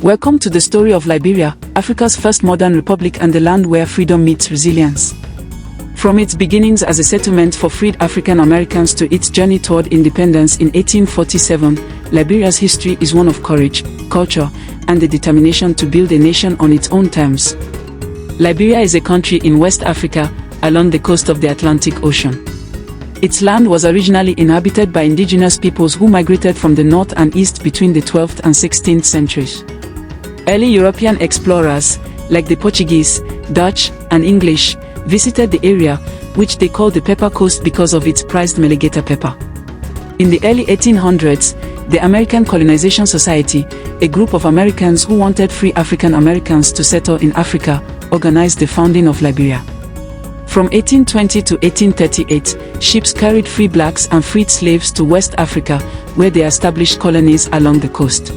Welcome to the story of Liberia, Africa's first modern republic and the land where freedom meets resilience. From its beginnings as a settlement for freed African Americans to its journey toward independence in 1847, Liberia's history is one of courage, culture, and the determination to build a nation on its own terms. Liberia is a country in West Africa, along the coast of the Atlantic Ocean. Its land was originally inhabited by indigenous peoples who migrated from the north and east between the 12th and 16th centuries. Early European explorers, like the Portuguese, Dutch, and English, visited the area, which they called the Pepper Coast because of its prized Melligator pepper. In the early 1800s, the American Colonization Society, a group of Americans who wanted free African Americans to settle in Africa, organized the founding of Liberia. From 1820 to 1838, ships carried free blacks and freed slaves to West Africa, where they established colonies along the coast.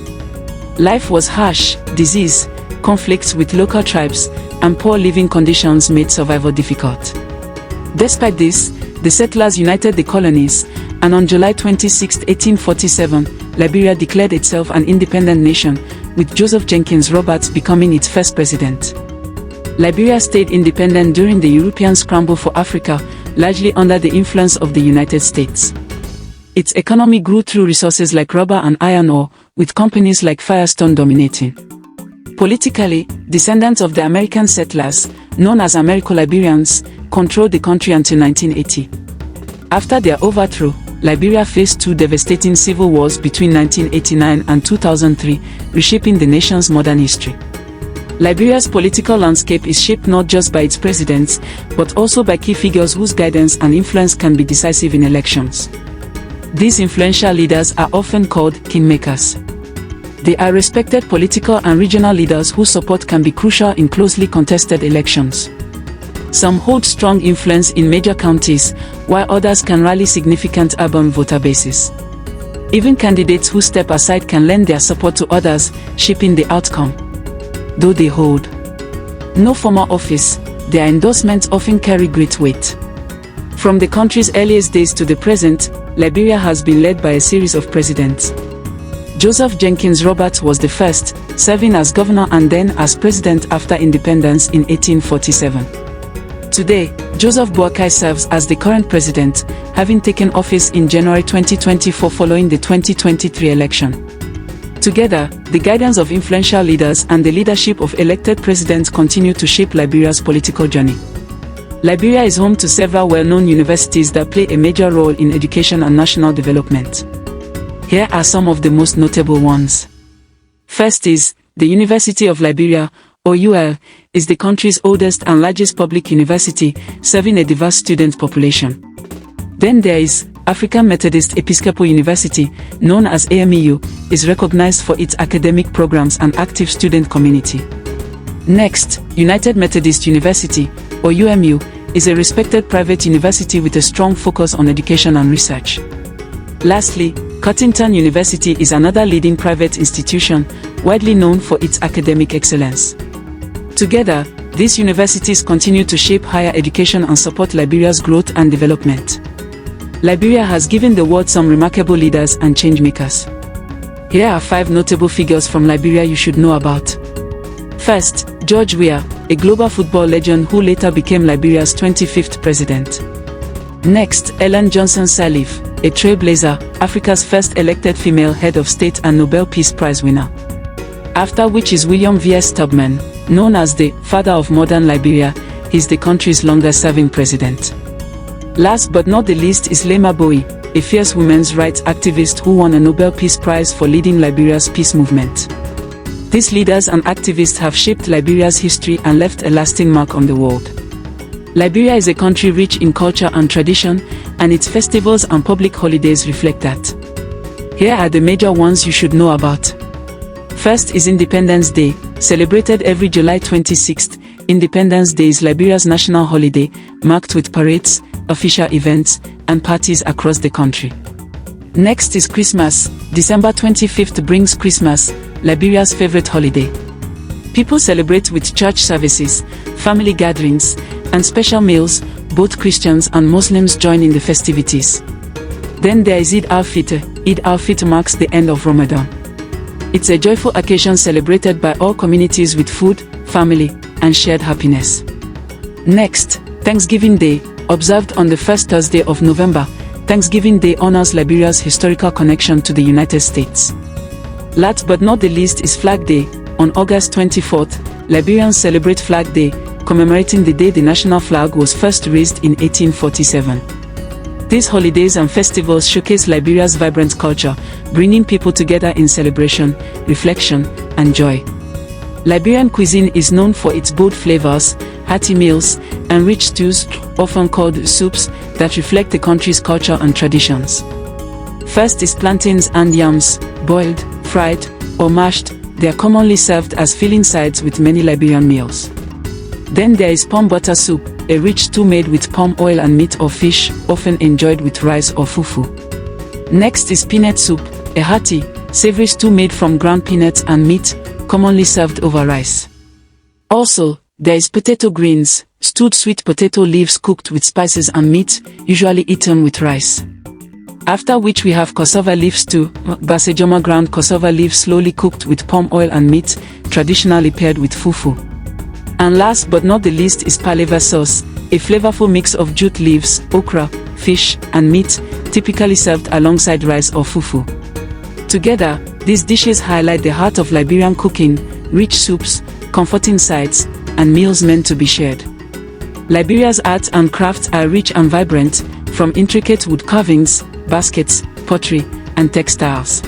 Life was harsh. Disease, conflicts with local tribes, and poor living conditions made survival difficult. Despite this, the settlers united the colonies, and on July 26, 1847, Liberia declared itself an independent nation, with Joseph Jenkins Roberts becoming its first president. Liberia stayed independent during the European scramble for Africa, largely under the influence of the United States. Its economy grew through resources like rubber and iron ore, with companies like Firestone dominating. Politically, descendants of the American settlers, known as Americo-Liberians, controlled the country until 1980. After their overthrow, Liberia faced two devastating civil wars between 1989 and 2003, reshaping the nation's modern history. Liberia's political landscape is shaped not just by its presidents, but also by key figures whose guidance and influence can be decisive in elections. These influential leaders are often called kingmakers. They are respected political and regional leaders whose support can be crucial in closely contested elections. Some hold strong influence in major counties, while others can rally significant urban voter bases. Even candidates who step aside can lend their support to others, shaping the outcome. Though they hold no formal office, their endorsements often carry great weight. From the country's earliest days to the present, Liberia has been led by a series of presidents. Joseph Jenkins Roberts was the first, serving as governor and then as president after independence in 1847. Today, Joseph Boakai serves as the current president, having taken office in January 2024 following the 2023 election. Together, the guidance of influential leaders and the leadership of elected presidents continue to shape Liberia's political journey. Liberia is home to several well-known universities that play a major role in education and national development. Here are some of the most notable ones. First is, the University of Liberia, or UL, is the country's oldest and largest public university, serving a diverse student population. Then there is African Methodist Episcopal University, known as AMEU, is recognized for its academic programs and active student community. Next, United Methodist University, or UMU, is a respected private university with a strong focus on education and research. Lastly, Cottington University is another leading private institution, widely known for its academic excellence. Together, these universities continue to shape higher education and support Liberia's growth and development. Liberia has given the world some remarkable leaders and changemakers. Here are 5 notable figures from Liberia you should know about. First, George Weah, a global football legend who later became Liberia's 25th president. Next, Ellen Johnson Sirleaf, a trailblazer, Africa's first elected female head of state and Nobel Peace Prize winner. After which is William V.S. Tubman, known as the father of modern Liberia. He's the country's longest-serving president. Last but not the least is Lema Bowie, a fierce women's rights activist who won a Nobel Peace Prize for leading Liberia's peace movement. These leaders and activists have shaped Liberia's history and left a lasting mark on the world. Liberia is a country rich in culture and tradition, and its festivals and public holidays reflect that. Here are the major ones you should know about. First is Independence Day, celebrated every July 26th. Independence Day is Liberia's national holiday, marked with parades, official events, and parties across the country. Next is Christmas. December 25th brings Christmas, Liberia's favorite holiday. People celebrate with church services, family gatherings, and special meals. Both Christians and Muslims join in the festivities. Then there is Eid al-Fitr. Eid al-Fitr marks the end of Ramadan. It's a joyful occasion celebrated by all communities with food, family, and shared happiness. Next, Thanksgiving Day, observed on the first Thursday of November. Thanksgiving Day honors Liberia's historical connection to the United States. Last but not the least is Flag Day. On August 24th, Liberians celebrate Flag Day, commemorating the day the national flag was first raised in 1847. These holidays and festivals showcase Liberia's vibrant culture, bringing people together in celebration, reflection, and joy. Liberian cuisine is known for its bold flavors, hearty meals, and rich stews, often called soups, that reflect the country's culture and traditions. First is plantains and yams, boiled, fried, or mashed. They are commonly served as filling sides with many Liberian meals. Then there is palm butter soup, a rich stew made with palm oil and meat or fish, often enjoyed with rice or fufu. Next is peanut soup, a hearty, savory stew made from ground peanuts and meat, commonly served over rice. Also, there is potato greens, stewed sweet potato leaves cooked with spices and meat, usually eaten with rice. After which we have cassava leaf stew, basejoma ground cassava leaves slowly cooked with palm oil and meat, traditionally paired with fufu. And last but not the least is palava sauce, a flavorful mix of jute leaves, okra, fish, and meat, typically served alongside rice or fufu. Together, these dishes highlight the heart of Liberian cooking: rich soups, comforting sides, and meals meant to be shared. Liberia's arts and crafts are rich and vibrant, from intricate wood carvings, baskets, pottery, and textiles.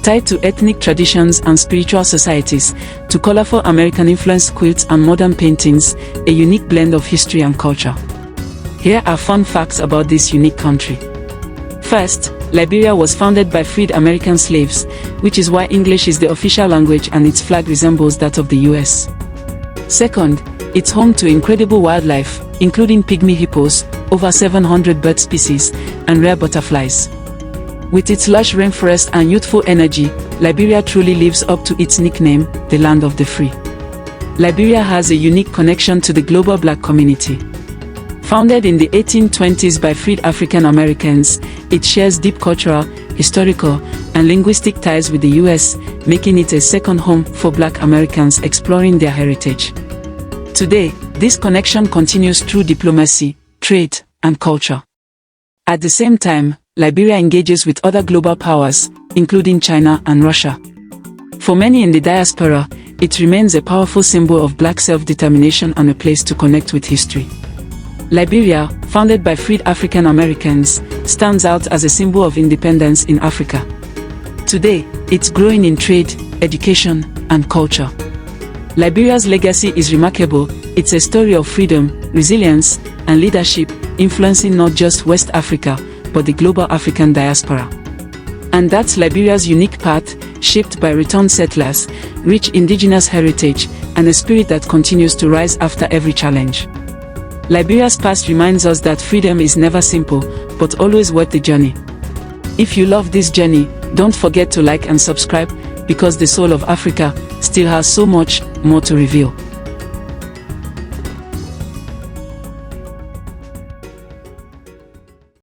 Tied to ethnic traditions and spiritual societies, to colorful American-influenced quilts and modern paintings, a unique blend of history and culture. Here are fun facts about this unique country. First, Liberia was founded by freed American slaves, which is why English is the official language and its flag resembles that of the US. Second, it's home to incredible wildlife, including pygmy hippos, over 700 bird species, and rare butterflies. With its lush rainforest and youthful energy, Liberia truly lives up to its nickname, the land of the free. Liberia has a unique connection to the global Black community. Founded in the 1820s by freed African Americans, it shares deep cultural, historical, and linguistic ties with the US, making it a second home for Black Americans exploring their heritage. Today, this connection continues through diplomacy, trade, and culture. At the same time, Liberia engages with other global powers, including China and Russia. For many in the diaspora, it remains a powerful symbol of Black self-determination and a place to connect with history. Liberia, founded by freed African Americans, stands out as a symbol of independence in Africa. Today, it's growing in trade, education, and culture. Liberia's legacy is remarkable. It's a story of freedom, resilience, and leadership, influencing not just West Africa, but the global African diaspora. And that's Liberia's unique path, shaped by returned settlers, rich indigenous heritage, and a spirit that continues to rise after every challenge. Liberia's past reminds us that freedom is never simple, but always worth the journey. If you love this journey, don't forget to like and subscribe, because the soul of Africa still has so much more to reveal.